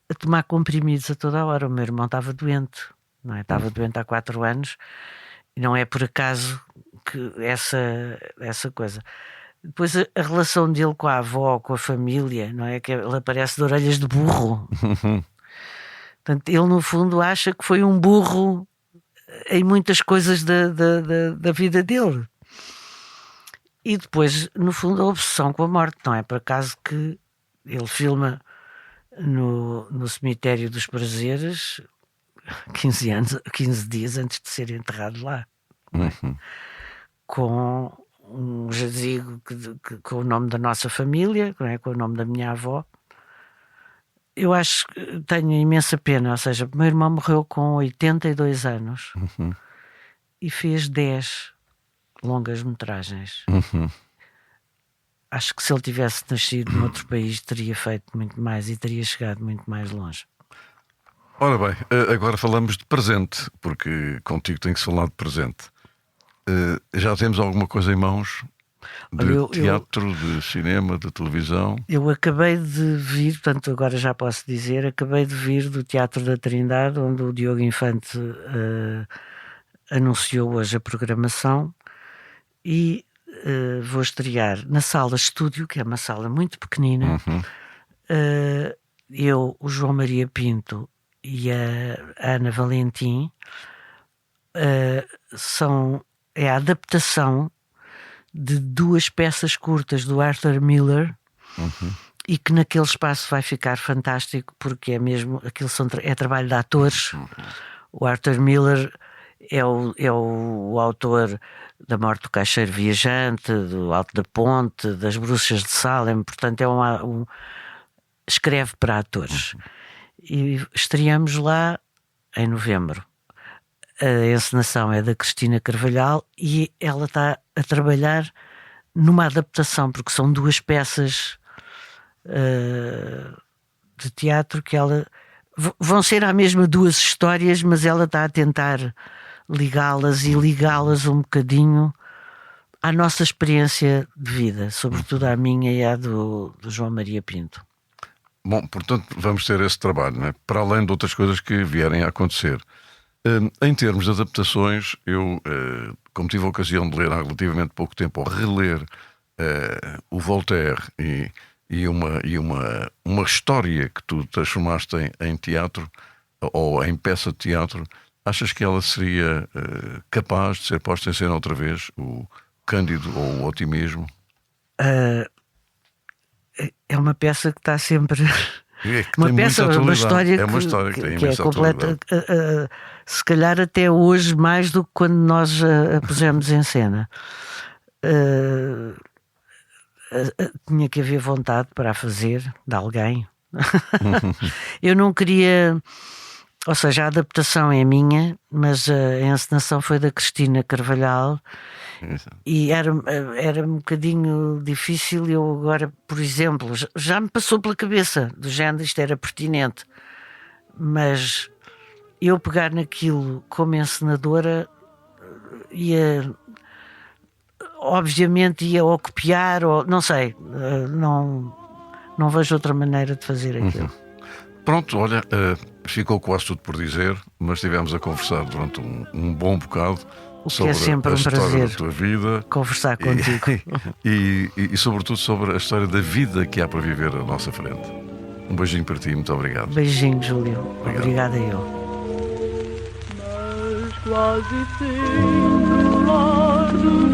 a tomar comprimidos a toda a hora. O meu irmão estava doente, não é? Estava doente há 4 anos e não é por acaso que essa coisa. Depois a relação dele com a avó, com a família, não é? Que ele aparece de orelhas de burro. Portanto, ele no fundo acha que foi um burro em muitas coisas da vida dele. E depois, no fundo, a obsessão com a morte. Não é por acaso que ele filma no Cemitério dos Prazeres 15 dias antes de ser enterrado lá. Com um jazigo com o nome da nossa família, não é? Com o nome da minha avó. Eu acho que tenho imensa pena. Ou seja, o meu irmão morreu com 82 anos e fez 10 longas metragens. Acho que se ele tivesse nascido noutro país teria feito muito mais e teria chegado muito mais longe. Ora bem, agora falamos de presente, porque contigo tem que se falar de presente. Já temos alguma coisa em mãos de teatro, de cinema, de televisão? Eu acabei de vir, portanto agora já posso dizer, acabei de vir do Teatro da Trindade, onde o Diogo Infante anunciou hoje a programação. E vou estrear na sala estúdio, que é uma sala muito pequenina. Eu, o João Maria Pinto e a Ana Valentim, é a adaptação de 2 peças curtas do Arthur Miller, e que naquele espaço vai ficar fantástico, porque é mesmo aquilo é trabalho de atores. O Arthur Miller é o autor da Morte do Caixeiro Viajante, do Alto da Ponte, das Bruxas de Salem, portanto escreve para atores. E estreamos lá em novembro. A encenação é da Cristina Carvalhal e ela está a trabalhar numa adaptação, porque são 2 peças de teatro que vão ser a mesma 2 histórias, mas ela está a tentar ligá-las um bocadinho à nossa experiência de vida, sobretudo à minha e à do João Maria Pinto. Bom, portanto vamos ter esse trabalho, não é? Para além de outras coisas que vierem a acontecer. Em termos de adaptações, eu, como tive a ocasião de ler há relativamente pouco tempo, ou reler o Voltaire e uma história que tu transformaste em teatro, ou em peça de teatro, achas que ela seria capaz de ser posta em cena outra vez, o Cândido ou o Otimismo? É uma peça que está sempre... uma história que tem é completa, se calhar até hoje mais do que quando nós a pusemos em cena. Tinha que haver vontade para a fazer de alguém. Eu não queria, ou seja, a adaptação é minha, mas a encenação foi da Cristina Carvalhal. E era um bocadinho difícil. Eu agora, por exemplo, já me passou pela cabeça do género, isto era pertinente, mas eu pegar naquilo como encenadora obviamente ia ou copiar ou não sei, não vejo outra maneira de fazer aquilo. Pronto, olha, ficou quase tudo por dizer, mas estivemos a conversar durante um bom bocado sobre é sempre a um história prazer da tua vida, conversar contigo e sobretudo sobre a história da vida que há para viver à nossa frente. Um beijinho para ti, muito obrigado. Beijinho, Júlio. Obrigada eu. Mas quase sempre ao lado